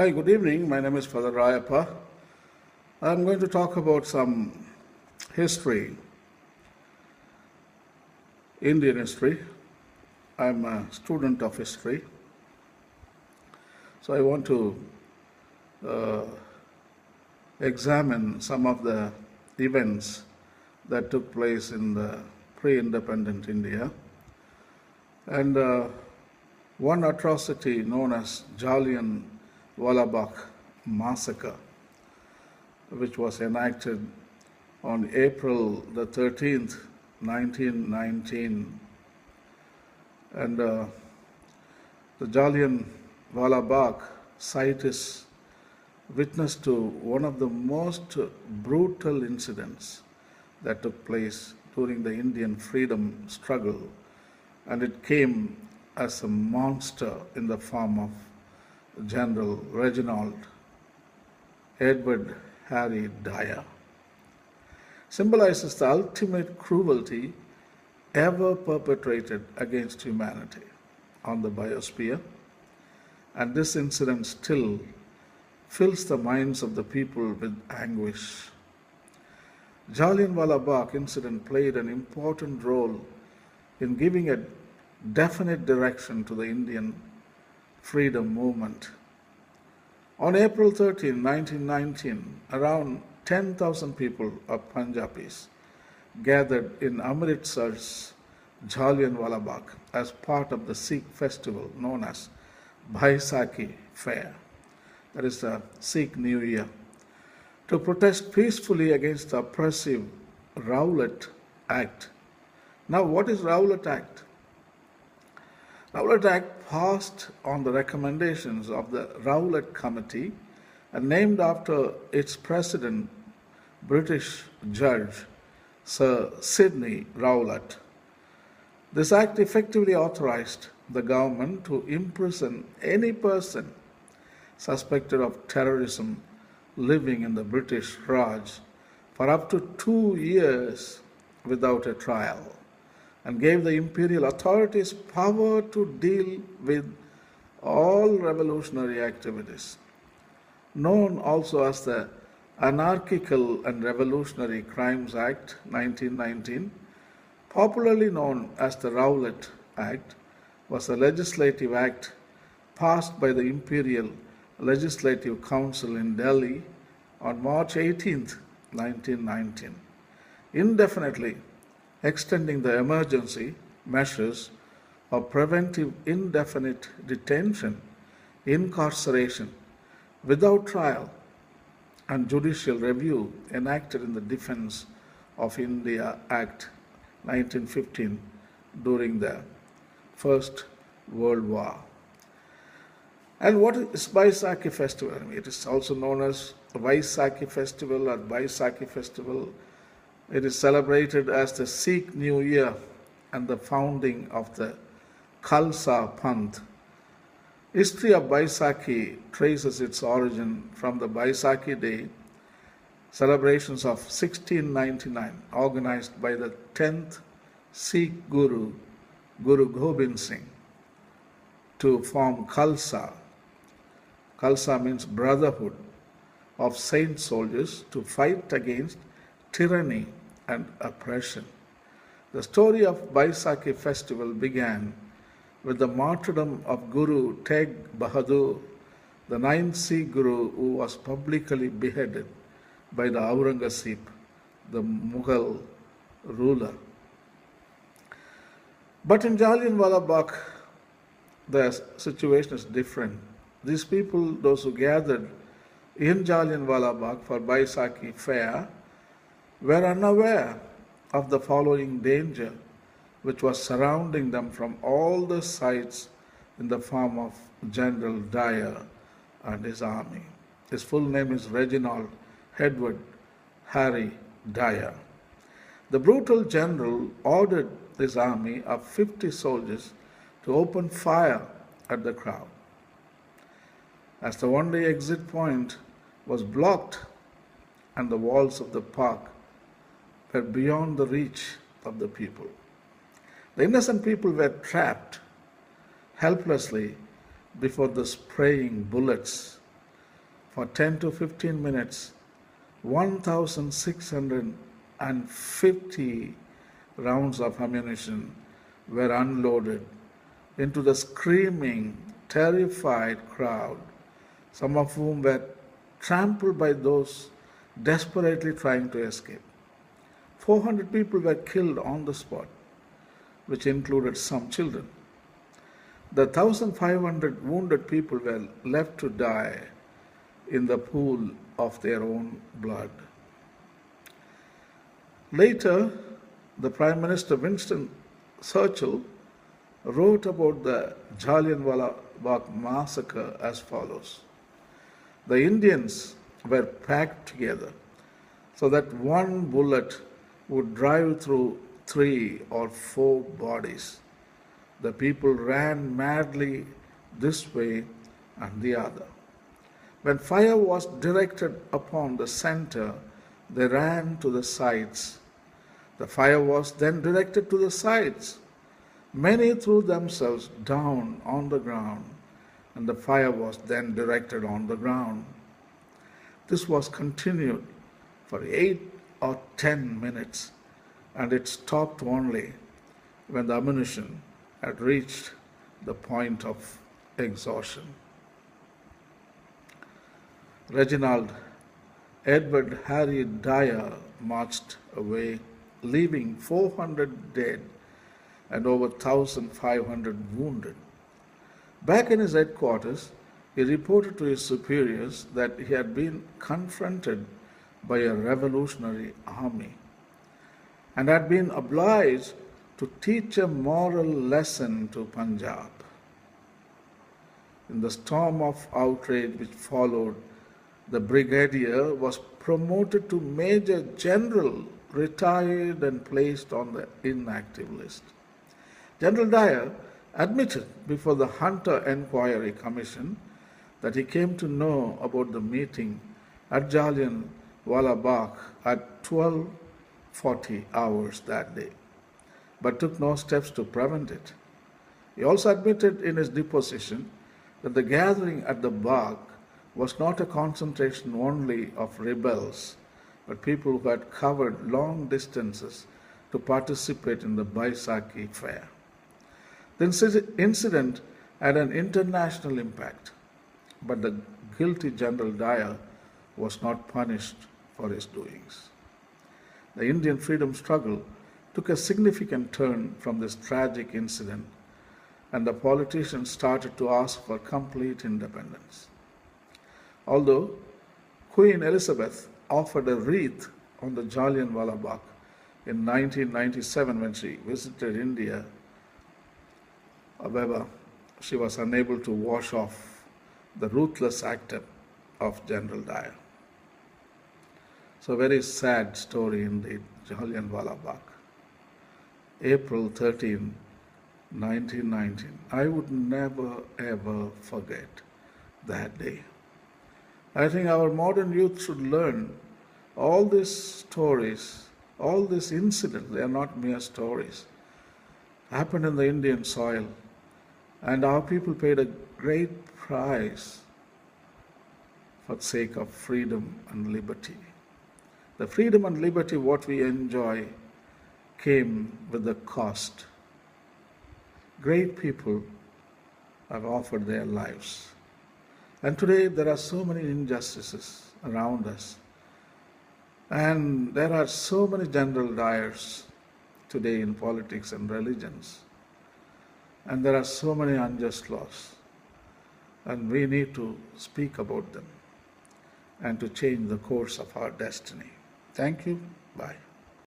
Hi, good evening. My name is Father Rayappa. I'm going to talk about some history, Indian history. I'm a student of history, so I want to uh, examine some of the events that took place in the pre-independent India. And one atrocity known as Jallianwala Bagh Massacre, which was enacted on April the 13th, 1919. And the Jallianwala Bagh site is witness to one of the most brutal incidents that took place during the Indian freedom struggle, and it came as a monster in the form of General Reginald Edward Harry Dyer. Symbolizes the ultimate cruelty ever perpetrated against humanity on the biosphere, and this incident still fills the minds of the people with anguish. Jallianwala Bagh incident played an important role in giving a definite direction to the Indian freedom movement. On April 13, 1919, around 10,000 people of Punjabis gathered in Amritsar's Jallianwala Bagh as part of the Sikh festival known as Baisakhi fair, that is the Sikh New Year, to protest peacefully against the oppressive Rowlatt Act. Now, what is Rowlatt Act? Rowlatt Act passed on the recommendations of the Rowlatt Committee and named after its president, British Judge Sir Sidney Rowlatt. This act effectively authorized the government to imprison any person suspected of terrorism living in the British Raj for up to 2 years without a trial, and gave the imperial authorities power to deal with all revolutionary activities. Known also as the Anarchical and Revolutionary Crimes Act 1919, popularly known as the Rowlatt Act, was a legislative act passed by the Imperial Legislative Council in Delhi on March 18, 1919, indefinitely extending the emergency measures of preventive indefinite detention, incarceration without trial, and judicial review enacted in the Defence of India Act 1915 during the First World War. And what is Baisakhi festival? It is also known as Baisakhi festival or Baisakhi festival. It is celebrated as the Sikh New Year and the founding of the Khalsa Panth. History of Baisakhi traces its origin from the Baisakhi Day celebrations of 1699, organized by the 10th Sikh Guru, Guru Gobind Singh, to form Khalsa. Khalsa means brotherhood of saint soldiers to fight against tyranny and oppression. The story of Baisakhi festival began with the martyrdom of Guru Tegh Bahadur, the 9th Sikh Guru, who was publicly beheaded by the Aurangzeb, the Mughal ruler. But in Jallianwala Bagh, the situation is different. These people, those who gathered in Jallianwala Bagh for Baisakhi fair, were unaware of the following danger which was surrounding them from all the sides in the form of General Dyer and his army. His full name is Reginald Edward Harry Dyer. The brutal general ordered his army of 50 soldiers to open fire at the crowd. As the one-way exit point was blocked and the walls of the park were beyond the reach of the people, the innocent people were trapped helplessly before the spraying bullets for 10 to 15 minutes, 1,650 rounds of ammunition were unloaded into the screaming, terrified crowd, some of whom were trampled by those desperately trying to escape. 400 people were killed on the spot, which included some children. The 1,500 wounded people were left to die in the pool of their own blood. Later, the Prime Minister Winston Churchill wrote about the Jallianwala Bagh Massacre as follows. The Indians were packed together so that one bullet would drive through 3 or 4 bodies. The people ran madly this way and the other. When fire was directed upon the center, they ran to the sides. The fire was then directed to the sides. Many threw themselves down on the ground, and the fire was then directed on the ground. This was continued for 8 or 10 minutes, and it stopped only when the ammunition had reached the point of exhaustion. Reginald Edward Harry Dyer marched away, leaving 400 dead and over 1,500 wounded. Back in his headquarters, he reported to his superiors that he had been confronted by a revolutionary army and had been obliged to teach a moral lesson to Punjab. In the storm of outrage which followed, the brigadier was promoted to Major General, retired and placed on the inactive list. General Dyer admitted before the Hunter Enquiry Commission that he came to know about the meeting at Jallianwala Bagh at 12:40 hours that day, but took no steps to prevent it. He also admitted in his deposition that the gathering at the Bagh was not a concentration only of rebels, but people who had covered long distances to participate in the Baisakhi fair. The incident had an international impact, but the guilty General Dyer was not punished for his doings. The Indian freedom struggle took a significant turn from this tragic incident, and the politicians started to ask for complete independence. Although Queen Elizabeth offered a wreath on the Jallianwala Bagh in 1997 when she visited India, however, she was unable to wash off the ruthless act of General Dyer. So, very sad story indeed, Jallianwala Bagh. April 13, 1919. I would never ever forget that day. I think our modern youth should learn all these stories, all these incidents, they are not mere stories, happened in the Indian soil, and our people paid a great price for the sake of freedom and liberty. The freedom and liberty what we enjoy came with a cost. Great people have offered their lives. And today there are so many injustices around us. And there are so many General Dyers today in politics and religions. And there are so many unjust laws. And we need to speak about them and to change the course of our destiny. Thank you. Bye.